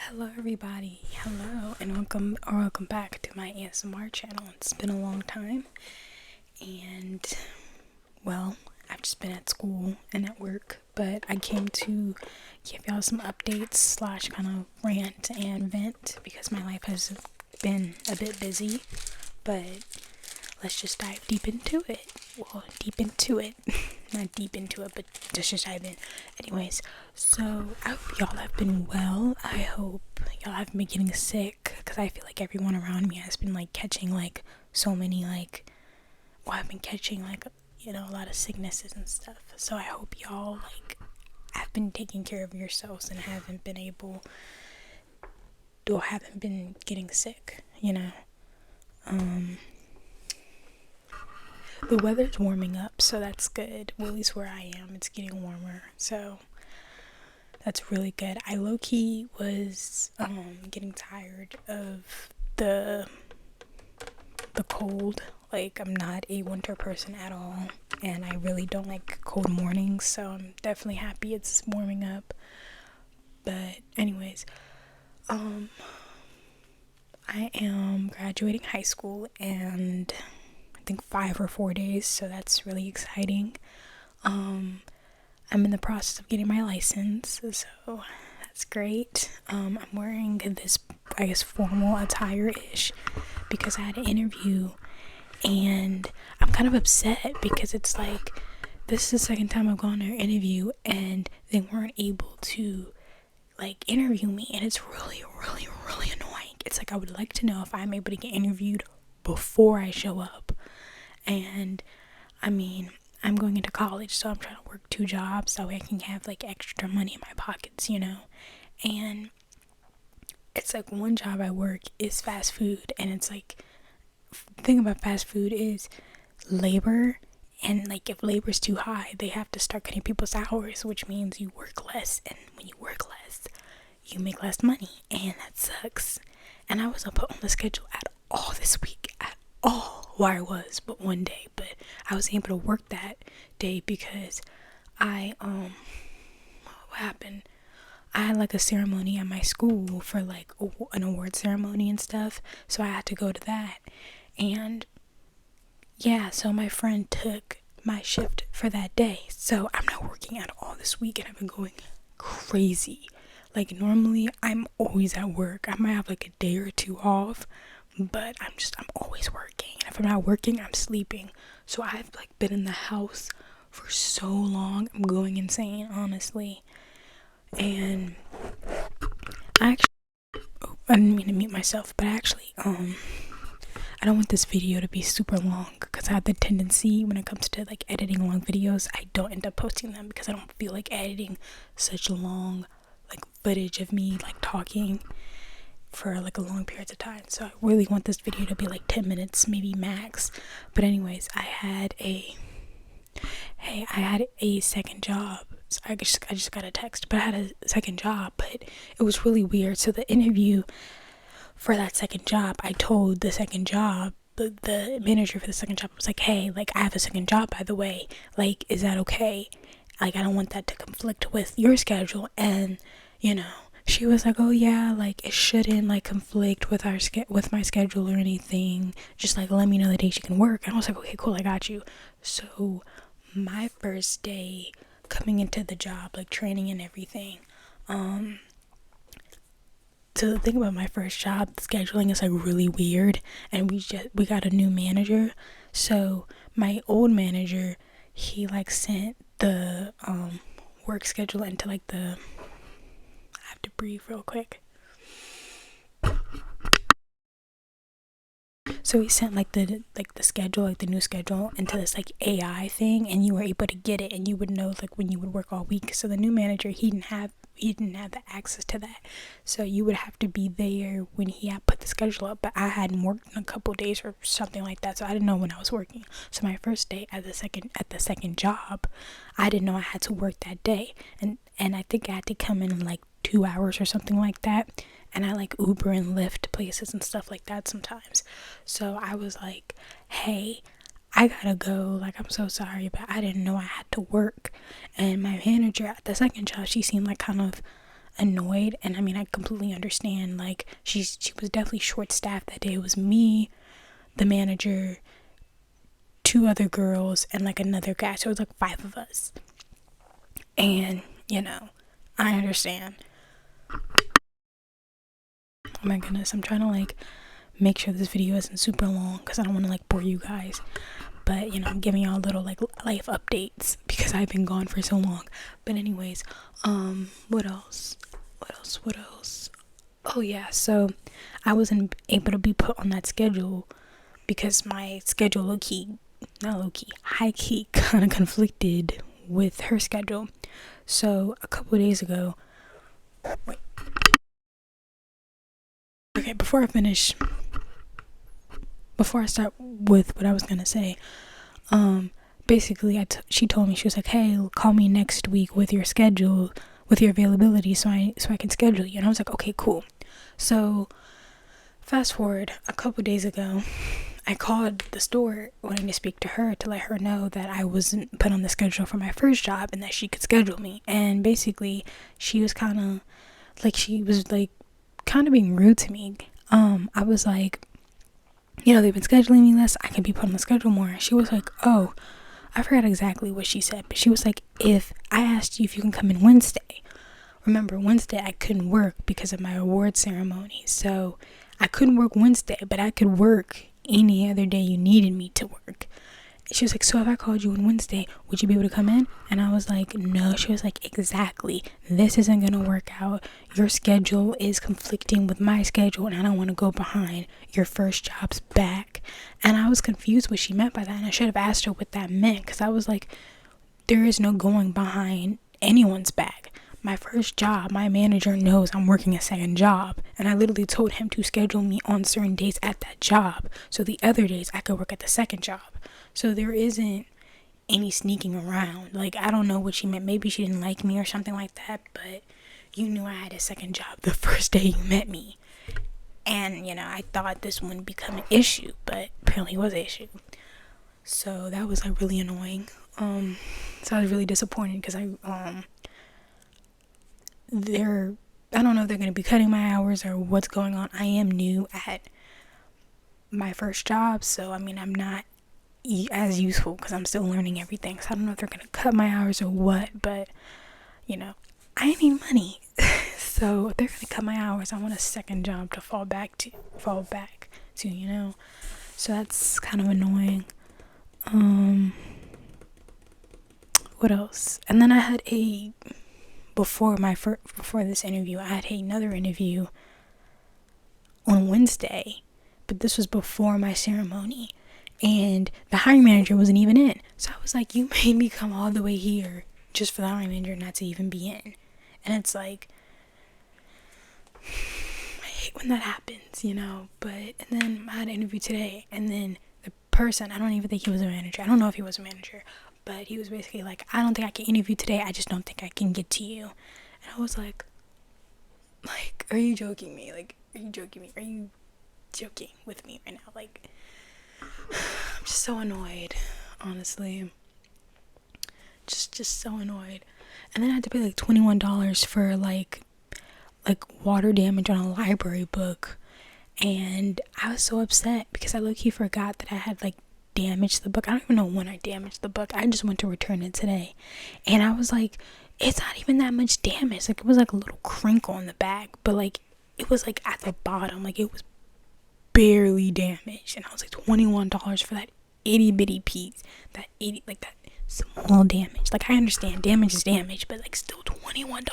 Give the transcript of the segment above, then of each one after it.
Hello everybody, hello and welcome back to my ASMR channel. It's been a long time and well, I've just been at school and at work, but I came to give y'all some updates slash kind of rant and vent because my life has been a bit busy, but let's just dive deep into it. Not deep into it, but just dive in. Anyways, so I hope y'all have been well. I hope y'all haven't been getting sick, because I feel like everyone around me has been like catching like so many I've been catching a lot of sicknesses and stuff. So I hope y'all have been taking care of yourselves and haven't been getting sick, The weather's warming up, so that's good. Well, at least where I am, it's getting warmer, so that's really good. I low-key was getting tired of the cold. I'm not a winter person at all, and I really don't like cold mornings, so I'm definitely happy it's warming up. But anyways, I am graduating high school and I think 5 or 4 days, so that's really exciting. I'm in the process of getting my license, so that's great. I'm wearing this, I guess, formal attire-ish because I had an interview, and I'm kind of upset because it's this is the second time I've gone to an interview and they weren't able to interview me, and it's really, really, really annoying. It's I would like to know if I'm able to get interviewed before I show up. And I mean, I'm going into college, so I'm trying to work 2 jobs so I can have extra money in my pockets, and it's one job I work is fast food, and it's the thing about fast food is labor, and if labor's too high, they have to start cutting people's hours, which means you work less, and when you work less, you make less money, and that sucks. And I wasn't put on the schedule at all this week, at all, where I was but one day, but I was able to work that day because what happened, I had a ceremony at my school for an award ceremony and stuff, so I had to go to that. And yeah, so my friend took my shift for that day, so I'm not working at all this week, and I've been going crazy. Normally I'm always at work. I might have a day or 2 off, but I'm always working, and if I'm not working, I'm sleeping. So I've been in the house for so long, I'm going insane, honestly. And I didn't mean to mute myself, but I don't want this video to be super long because I have the tendency when it comes to editing long videos, I don't end up posting them because I don't feel like editing such long footage of me talking for a long period of time. So I really want this video to be 10 minutes, maybe max. But anyways, I had a second job. So I just got a text, but I had a second job, but it was really weird. So the interview for that second job, I told the second job, the manager for the second job was hey, I have a second job, by the way, is that okay? I don't want that to conflict with your schedule. And she was oh yeah, it shouldn't conflict with with my schedule or anything, just let me know the days you can work. And I was okay, cool, I got you. So my first day coming into the job, training and everything, so the thing about my first job, the scheduling is really weird, and we got a new manager. So my old manager, he sent the work schedule into I have to breathe real quick. So he sent the schedule, the new schedule, into this AI thing, and you were able to get it, and you would know when you would work all week. So the new manager, he didn't have the access to that, so you would have to be there when he had put the schedule up. But I hadn't worked in a couple days or something like that, so I didn't know when I was working. So my first day at the second job, I didn't know I had to work that day, and I think I had to come in 2 hours or something like that. And I Uber and Lyft places and stuff like that sometimes. So I was hey, I gotta go, I'm so sorry, but I didn't know I had to work. And my manager at the second job, she seemed kind of annoyed, and I mean, I completely understand. Like, she was definitely short staffed that day. It was me, the manager, two other girls, and like another guy, so it was like 5 of us. And I understand. Oh my goodness, I'm trying to like make sure this video isn't super long because I don't want to like bore you guys, but I'm giving y'all little like life updates because I've been gone for so long. But anyways, what else? Oh yeah, so I wasn't able to be put on that schedule because my schedule high key kind of conflicted with her schedule. So a couple of days ago, okay, before I start with what I was gonna say, basically she told me, she was like, hey, call me next week with your schedule, with your availability, so I can schedule you. And I was like, okay, cool. So fast forward a couple days ago, I called the store wanting to speak to her to let her know that I wasn't put on the schedule for my first job and that she could schedule me. And basically she was kind of being rude to me. I was like, they've been scheduling me less, I can be put on the schedule more. And she was like, oh, I forgot exactly what she said, but she was like, if I asked you if you can come in Wednesday, remember Wednesday I couldn't work because of my award ceremony, so I couldn't work Wednesday, but I could work any other day you needed me to work. She was like, so if I called you on Wednesday, would you be able to come in? And I was like, no. She was like, exactly, this isn't gonna work out. Your schedule is conflicting with my schedule, and I don't want to go behind your first job's back. And I was confused what she meant by that, and I should have asked her what that meant, because I was like, there is no going behind anyone's back. My first job, my manager knows I'm working a second job, and I literally told him to schedule me on certain days at that job, so the other days I could work at the second job. So there isn't any sneaking around. Like, I don't know what she meant. Maybe she didn't like me or something like that, but you knew I had a second job the first day you met me. And, I thought this wouldn't become an issue, but apparently it was an issue. So that was like really annoying. So I was really disappointed because I don't know if they're going to be cutting my hours or what's going on. I am new at my first job, so I mean, I'm not as useful because I'm still learning everything. So I don't know if they're going to cut my hours or what, but I need money. So if they're going to cut my hours, I want a second job to fall back to, So that's kind of annoying. What else? And then I had before this interview, I had another interview on Wednesday, but this was before my ceremony, and the hiring manager wasn't even in. So I was like, you made me come all the way here just for the hiring manager not to even be in. And it's like, I hate when that happens, but, and then I had an interview today, and then the person, I don't even think he was a manager, I don't know if he was a manager, but he was basically like, I don't think I can interview today, I just don't think I can get to you. And I was like, are you joking me? Are you joking with me right now? I'm just so annoyed, honestly. Just so annoyed. And then I had to pay $21 for like water damage on a library book. And I was so upset because I low-key forgot that I had damaged the book. I don't even know when I damaged the book. I just went to return it today. And I was like, it's not even that much damage. It was a little crinkle on the back, but it was at the bottom. It was barely damaged. And I was like, $21 for that itty bitty piece. That small damage. I understand damage is damage, but still $21.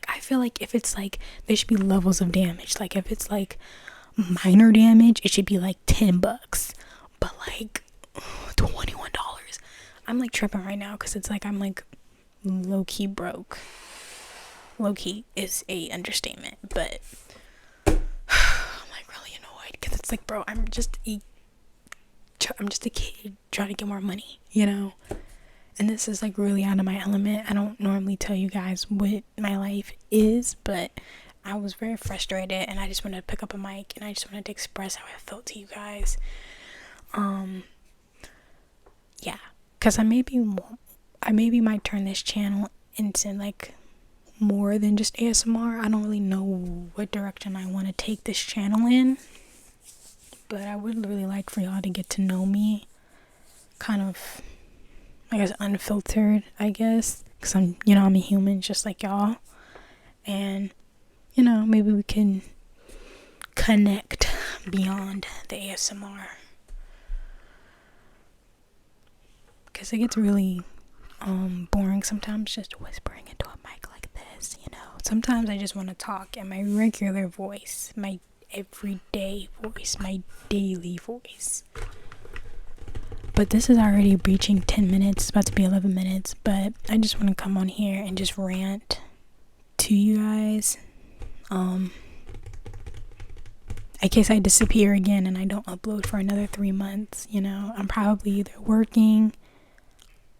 I feel if it's there should be levels of damage. If it's minor damage, it should be $10. But $21. I'm tripping right now because it's I'm low-key broke. Low-key is a understatement, but I'm really annoyed because it's bro, I'm just a kid trying to get more money, and this is really out of my element. I don't normally tell you guys what my life is, but I was very frustrated and I just wanted to pick up a mic and I just wanted to express how I felt to you guys. Yeah, because I maybe might turn this channel into more than just ASMR. I don't really know what direction I want to take this channel in, but I would really like for y'all to get to know me kind of, I guess, unfiltered, I guess, because I'm a human just like y'all, and maybe we can connect beyond the ASMR, because it gets really boring sometimes just whispering into a mic like this. Sometimes I just want to talk in my regular voice, my everyday voice, my daily voice. But this is already reaching 10 minutes. It's about to be 11 minutes. But I just want to come on here and just rant to you guys. In case I disappear again and I don't upload for another 3 months. I'm probably either working,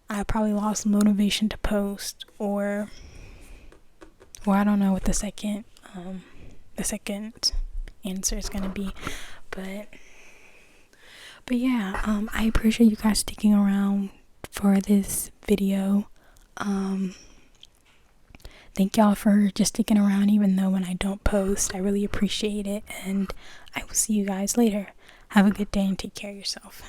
I probably lost motivation to post, or I don't know what the second answer is gonna be. But yeah, I appreciate you guys sticking around for this video. Thank y'all for just sticking around even though when I don't post. I really appreciate it, and I will see you guys later. Have a good day and take care of yourself.